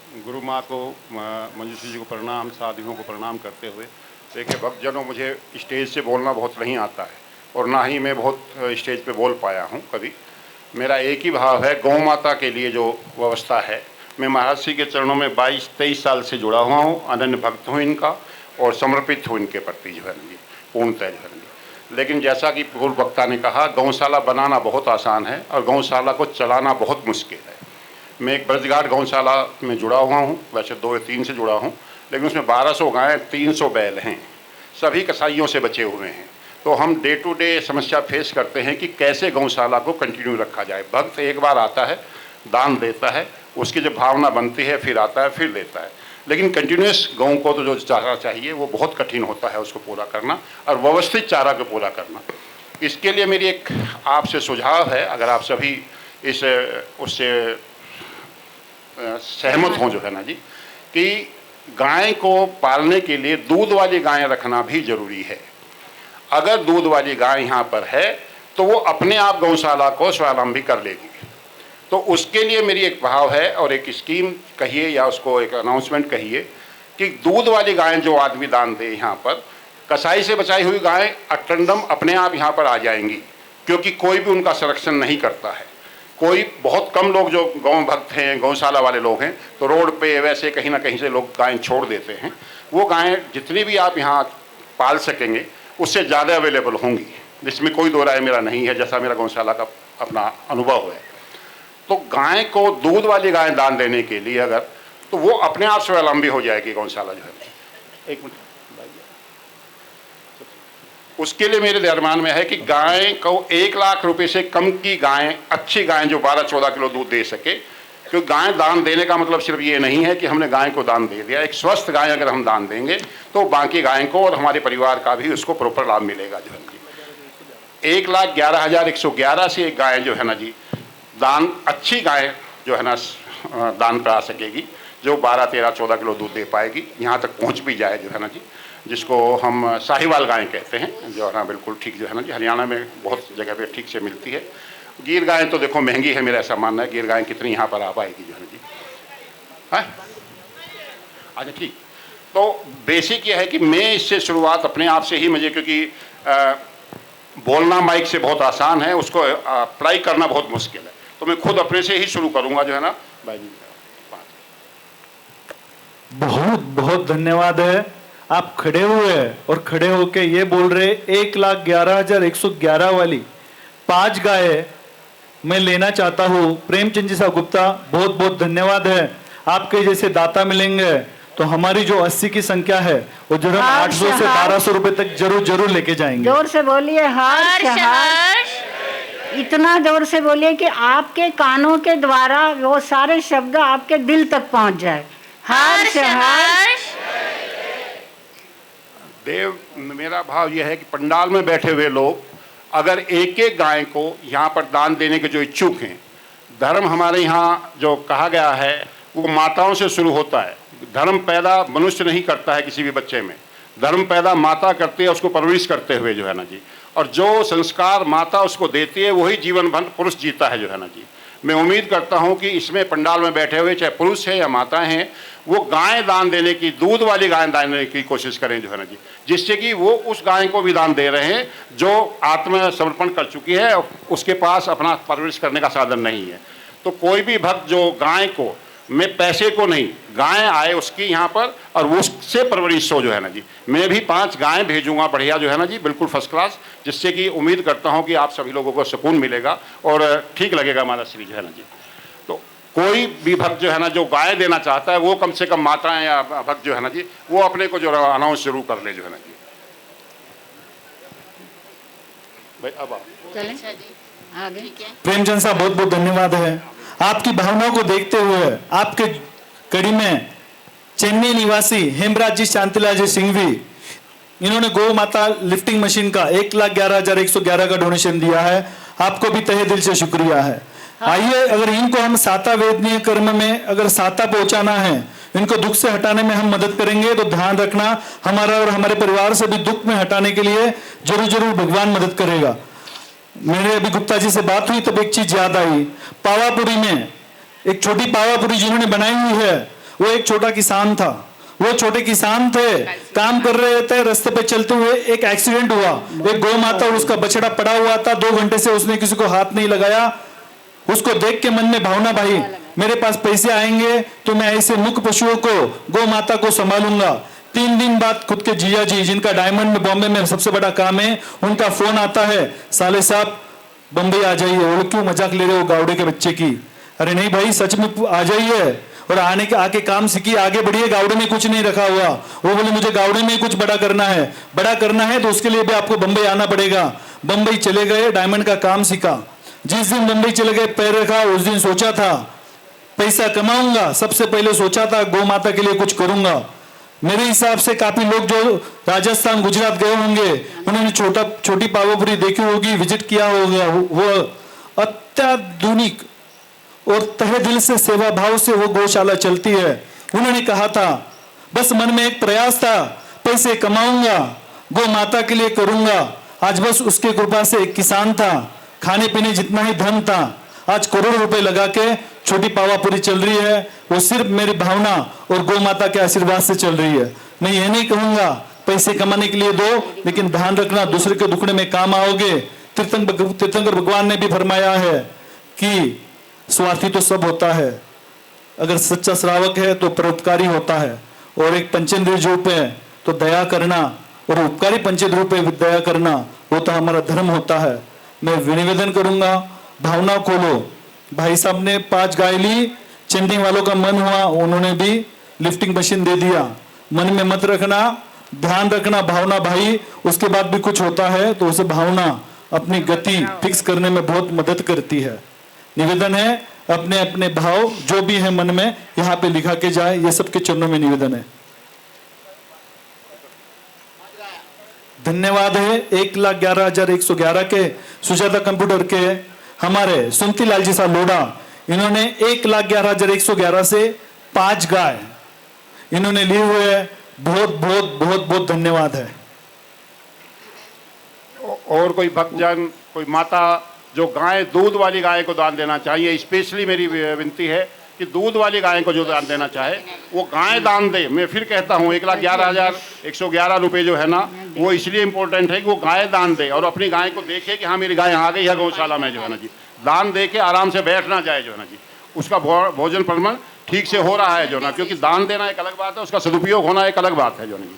गुरु माँ को, मंजूश्री जी को प्रणाम, साधियों को प्रणाम करते हुए, देखिए भक्तजनों, मुझे स्टेज से बोलना बहुत नहीं आता है और ना ही मैं बहुत स्टेज पे बोल पाया हूँ कभी। मेरा एक ही भाव है, गौ माता के लिए जो व्यवस्था है, मैं महाराज श्री के चरणों में 22-23 साल से जुड़ा हुआ हूँ, अनन्य भक्त हूँ इनका और समर्पित हूँ इनके प्रति जो है ना जी, पूर्णतः जो है ना जी। लेकिन जैसा कि पूर्व वक्ता ने कहा, गौशाला बनाना बहुत आसान है और गौशाला को चलाना बहुत मुश्किल है। मैं एक ब्रजघाट गौशाला में जुड़ा हुआ हूँ, वैसे 2 या 3 से जुड़ा हूँ, लेकिन उसमें 1200 गायें, 300 बैल हैं, सभी कसाईयों से बचे हुए हैं। तो हम डे टू डे समस्या फेस करते हैं कि कैसे गौशाला को कंटिन्यू रखा जाए। भक्त एक बार आता है, दान देता है, उसकी जब भावना बनती है फिर आता है, फिर देता है, लेकिन कंटिन्यूस गौ को तो जो चारा चाहिए वो बहुत कठिन होता है उसको पूरा करना और व्यवस्थित चारा को पूरा करना। इसके लिए मेरी एक आपसे सुझाव है, अगर आप सभी इस उससे सहमत हों जो है ना जी, कि गाय को पालने के लिए दूध वाली गायें रखना भी जरूरी है। अगर दूध वाली गाय यहाँ पर है तो वो अपने आप गौशाला को स्वावलंबी कर लेगी। तो उसके लिए मेरी एक भाव है और एक स्कीम कहिए या उसको एक अनाउंसमेंट कहिए कि दूध वाली गायें जो आदमी दान दे, यहाँ पर कसाई से बचाई हुई गायें अटंडम अपने आप यहाँ पर आ जाएंगी, क्योंकि कोई भी उनका संरक्षण नहीं करता है। कोई बहुत कम लोग जो गौ भक्त हैं, गौशाला वाले लोग हैं, तो रोड पे वैसे कहीं ना कहीं से लोग गायें छोड़ देते हैं। वो गायें जितनी भी आप यहाँ पाल सकेंगे उससे ज़्यादा अवेलेबल होंगी, जिसमें कोई दो राय मेरा नहीं है, जैसा मेरा गौशाला का अपना अनुभव है। तो गाय को दूध वाली गाय दान देने के लिए अगर, तो वो अपने आप स्वावलंबी हो जाएगी गौशाला जो है। एक मिनट, उसके लिए मेरे दरमान में है कि गाय को 1 लाख रुपए से कम की गायें, अच्छी गायें जो 12-14 किलो दूध दे सके, क्योंकि गाय दान देने का मतलब सिर्फ ये नहीं है कि हमने गाय को दान दे दिया। एक स्वस्थ गाय अगर हम दान देंगे तो बाकी गाय को और हमारे परिवार का भी उसको प्रॉपर लाभ मिलेगा जो है ना जी। 1,11,111 से एक गाय जो है ना जी दान, अच्छी गाय जो है ना दान करा सकेगी, जो 12-13-14 किलो दूध दे पाएगी, यहाँ तक पहुँच भी जाए जो है ना जी, जिसको हम साहिवाल गाय कहते हैं, जो है ना बिल्कुल ठीक जो है ना जी, हरियाणा में बहुत जगह पे ठीक से मिलती है। गिर गाय तो देखो महंगी है, मेरा ऐसा मानना है, गिर गाय कितनी यहाँ पर आ पाएगी जो है ना जी। हाँ अच्छा ठीक। तो बेसिक ये है कि मैं इससे शुरुआत अपने आप से ही, मुझे क्योंकि बोलना माइक से बहुत आसान है, उसको अप्लाई करना बहुत मुश्किल है, तो मैं खुद अपने से ही शुरू करूँगा जो है ना भाई जी। बहुत बहुत धन्यवाद है। आप खड़े हुए और खड़े होके ये बोल रहे 1,11,111 वाली 5 गाय मैं लेना चाहता हूँ। प्रेमचंद जी साहब गुप्ता, बहुत बहुत धन्यवाद है। आपके जैसे दाता मिलेंगे तो हमारी जो 80 की संख्या है वो जरूर 800 से 1200 रुपए तक जरूर जरूर लेके जाएंगे। जोर से बोलिए, हर्ष हर्ष, इतना जोर से बोलिए कि आपके कानों के द्वारा वो सारे शब्द आपके दिल तक पहुंच जाए। हर्ष हर्ष। देव, मेरा भाव यह है कि पंडाल में बैठे हुए लोग अगर एक एक गाय को यहाँ पर दान देने के जो इच्छुक हैं, धर्म हमारे यहाँ जो कहा गया है वो माताओं से शुरू होता है। धर्म पैदा मनुष्य नहीं करता है किसी भी बच्चे में, धर्म पैदा माता करती है उसको परवरिश करते हुए जो है ना जी, और जो संस्कार माता उसको देती है वही जीवन भर पुरुष जीता है जो है ना जी। मैं उम्मीद करता हूँ कि इसमें पंडाल में बैठे हुए चाहे पुरुष हैं या माताएं हैं, वो गाय दान देने की, दूध वाली गाय दान देने की कोशिश करें जो है ना जी, जिससे कि वो उस गाय को भी दान दे रहे हैं जो आत्मसमर्पण कर चुकी है, उसके पास अपना परवरिश करने का साधन नहीं है। तो कोई भी भक्त जो गाय को, मैं पैसे को नहीं, गाय आए उसकी यहाँ पर और उससे परवरिश हो जो है ना जी। मैं भी 5 गाय भेजूंगा बढ़िया जो है ना जी, बिल्कुल फर्स्ट क्लास, जिससे कि उम्मीद करता हूँ कि आप सभी लोगों को सुकून मिलेगा और ठीक लगेगा हमारा श्री जो है ना जी। तो कोई भी भक्त जो है ना जो गाय देना चाहता है वो कम से कम माताएं या भक्त जो है ना जी वो अपने को जो अनाउंस जरूर कर ले जो है ना जी। भाई अब आप आगे। प्रेमचंद साहब बहुत बहुत धन्यवाद है। आपकी भावनाओं को देखते हुए आपके कड़ी में चेन्नई निवासी हेमराज जी शांतिलाल जी सिंघवी, इन्होंने गौ माता लिफ्टिंग मशीन का 1,11,111 का डोनेशन दिया है। आपको भी तहे दिल से शुक्रिया है। आइए, अगर इनको हम साता वेदनीय कर्म में अगर साता पहुंचाना है, इनको दुख से हटाने में हम मदद करेंगे, तो ध्यान रखना हमारा और हमारे परिवार से भी दुख में हटाने के लिए जरूर जरूर भगवान मदद करेगा। मेरे अभी गुप्ता जी से बात हुई तब एक चीज याद आई। पावापुरी में एक छोटी पावापुरी जिन्होंने बनाई हुई है, वो एक छोटा किसान था, वो छोटे किसान थे, काम कर रहे थे, रास्ते पे चलते हुए एक एक्सीडेंट हुआ, एक गौ माता और उसका बछड़ा पड़ा हुआ था, 2 घंटे से उसने किसी को हाथ नहीं लगाया। उसको देख के मन में भावना, भाई मेरे पास पैसे आएंगे तो मैं ऐसे मुख पशुओं को, गौ माता को संभालूंगा। 3 दिन बाद खुद के जिया जी, जिनका डायमंड में बॉम्बे में सबसे बड़ा काम है, उनका फोन आता है, साले साहब बम्बई आ जाइए। वो क्यों मजाक ले रहे हो गावड़े के बच्चे की? अरे नहीं भाई, सच में आ जाइए और आके काम सीखिए, आगे बढ़िए, गावड़े में कुछ नहीं रखा हुआ। वो बोले मुझे गावड़े में कुछ बड़ा करना है तो उसके लिए भी आपको बंबई आना पड़ेगा। बंबई चले गए, डायमंड का काम सीखा। जिस दिन बंबई चले गए, पैर रखा, उस दिन सोचा था पैसा कमाऊंगा, सबसे पहले सोचा था गौ माता के लिए कुछ करूंगा। मेरे हिसाब से काफी लोग जो राजस्थान गुजरात गए होंगे, उन्होंने छोटी पावापुरी देखी होगी, विजिट किया होगा। वो अत्याधुनिक और तहे दिल से सेवा भाव से वो गौशाला चलती है। उन्होंने कहा था, बस मन में एक प्रयास था, पैसे कमाऊंगा, गौ माता के लिए करूंगा। आज बस उसके कृपा से एक किसान था, खाने पीने जितना ही धन था, आज करोड़ों रुपए लगा के छोटी पावापुरी चल रही है। वो सिर्फ मेरी भावना और गौ माता के आशीर्वाद से चल रही है। मैं ये नहीं कहूंगा पैसे कमाने के लिए दो, लेकिन ध्यान रखना दूसरे के दुखड़े में काम आओगे। तीर्थंकर भगवान ने भी फरमाया है कि स्वार्थी तो सब होता है, अगर सच्चा श्रावक है तो परोपकारी होता है, और एक पंचेंद्रिय रूप है तो दया करना, और उपकारी पंचेंद्रिय रूप है दया करना, वो तो हमारा धर्म होता है। मैं निवेदन करूंगा, भावना खोलो। भाई साहब ने 5 गाय ली, चेंडिंग वालों का मन हुआ, उन्होंने भी लिफ्टिंग मशीन दे दिया। मन में मत रखना, ध्यान रखना भावना भाई, उसके बाद भी कुछ होता है तो उसे भावना अपनी गति फिक्स करने में बहुत मदद करती है। निवेदन है, अपने अपने भाव जो भी है मन में यहाँ पे लिखा के जाए, ये सबके चरणों में निवेदन है। धन्यवाद है 1,11,111 के सुजाता कंप्यूटर के हमारे सुमती लाल जी साहब लोढ़ा, इन्होंने 1,11,111 से 5 गाय इन्होंने लिए हुए है। बहुत बहुत बहुत बहुत धन्यवाद है। और कोई भक्तजन, कोई माता जो गाय, दूध वाली गाय को दान देना चाहिए, स्पेशली मेरी विनती है कि दूध वाली गाय को जो दान देना चाहे वो गाय दान दे। मैं फिर कहता हूँ 1,11,111 रुपये जो है ना, वो इसलिए इम्पोर्टेंट है कि वो गाय दान दे और अपनी गाय को देखे कि हाँ मेरी गाय आ गई है गौशाला में, जो है ना जी, दान दे के आराम से बैठना जाए, जो है ना जी, उसका भोजन प्रबंधन ठीक से हो रहा है, जो ना, क्योंकि दान देना एक अलग बात है, उसका सदुपयोग होना एक अलग बात है, जो नहीं।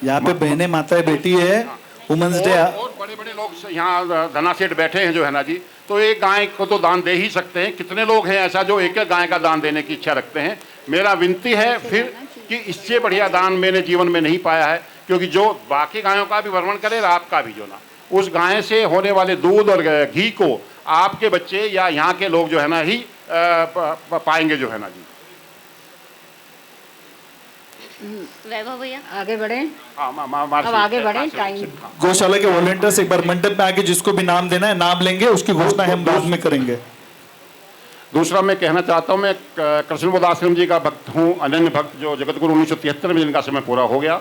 यहाँ पे बहने माताएं बेटी है, वुमेन्स डे, और बड़े बड़े लोग यहाँ धना सेठ बैठे हैं, जो है ना जी, तो एक गाय को तो दान दे ही सकते हैं। कितने लोग हैं ऐसा जो एक एक गाय का दान देने की इच्छा रखते हैं। मेरा विनती है फिर कि इससे बढ़िया दान मैंने जीवन में नहीं पाया है, क्योंकि जो बाकी गायों का भी वर्णन करे और आपका भी, जो ना, उस गाय से होने वाले दूध और घी को आपके बच्चे या यहाँ के लोग जो है ना ही पाएंगे, जो है ना जी। वैभव भैया आगे बढ़े, अब आगे बढ़े, टाइम। गौशाला के वॉलंटियर्स एक बार मंडप में आके जिसको भी नाम देना है नाम लेंगे, उसकी घोषणा हम बाद में करेंगे। दूसरा मैं कहना चाहता हूँ, मैं कृष्ण बोध आश्रम जी का भक्त हूँ, अनन्य भक्त, जो जगत गुरु 1973 में जिनका समय पूरा हो गया,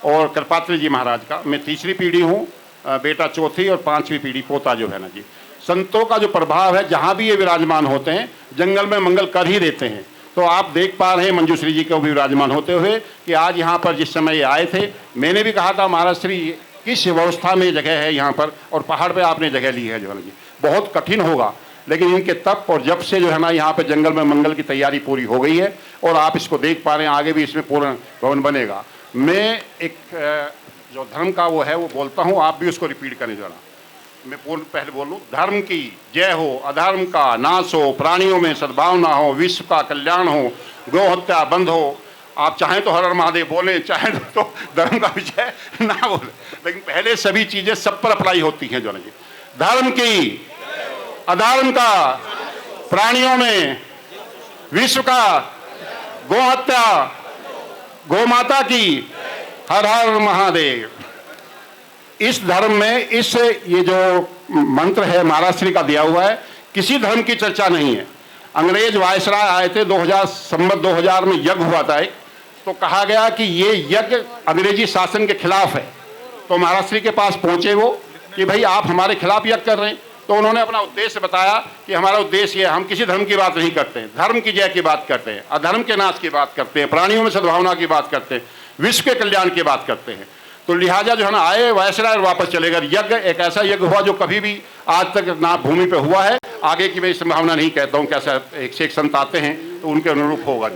और कृपात्री जी महाराज का मैं 3री पीढ़ी हूँ, बेटा 4थी और 5वीं पीढ़ी पोता, जो है ना जी। संतों का जो प्रभाव है, जहाँ भी ये विराजमान होते हैं जंगल में मंगल कर ही देते हैं। तो आप देख पा रहे हैं मंजूश्री जी को भी विराजमान होते हुए कि आज यहाँ पर जिस समय ये आए थे, मैंने भी कहा था महाराज श्री किस व्यवस्था में जगह है यहाँ पर, और पहाड़ पे आपने जगह ली है, जो है ना जी, बहुत कठिन होगा, लेकिन इनके तप और जब से जो है ना यहाँ पे जंगल में मंगल की तैयारी पूरी हो गई है, और आप इसको देख पा रहे हैं, आगे भी इसमें पूर्ण भवन बनेगा। मैं एक जो धर्म का वो है वो बोलता हूँ, आप भी उसको रिपीट करें जरा। मैं पूर्ण पहले बोलूँ, धर्म की जय हो, अधर्म का नाश हो, प्राणियों में सद्भावना हो, विश्व का कल्याण हो, गौ हत्या बंद हो। आप चाहें तो हर हर महादेव बोलें, चाहें तो धर्म का विजय ना बोले, लेकिन पहले सभी चीज़ें सब पर अप्लाई होती हैं, जो ना जी। धर्म की, अधर्म का, प्राणियों में, विश्व का, गौ हत्या, गौ माता की, हर हर महादेव। इस धर्म में ये जो मंत्र है महाराज श्री का दिया हुआ है, किसी धर्म की चर्चा नहीं है। अंग्रेज वायसराय आए थे 2000 में यज्ञ हुआ था एक, तो कहा गया कि ये यज्ञ अंग्रेजी शासन के खिलाफ है। तो महाराज श्री के पास पहुंचे वो कि भाई आप हमारे खिलाफ यज्ञ कर रहे हैं, तो उन्होंने अपना उद्देश्य बताया कि हमारा उद्देश्य ये, हम किसी धर्म की बात नहीं करते हैं, धर्म की जय की बात करते हैं, अधर्म के नाश की बात करते हैं, प्राणियों में सद्भावना की बात करते हैं, विश्व के कल्याण की बात करते हैं। तो लिहाजा जो है ना, आए वायसराय और वापस चले गए। यज्ञ एक ऐसा यज्ञ हुआ जो कभी भी आज तक ना भूमि पे हुआ है, आगे की मैं संभावना नहीं कहता हूँ। कैसा एक से एक संत आते हैं तो उनके अनुरूप होगा।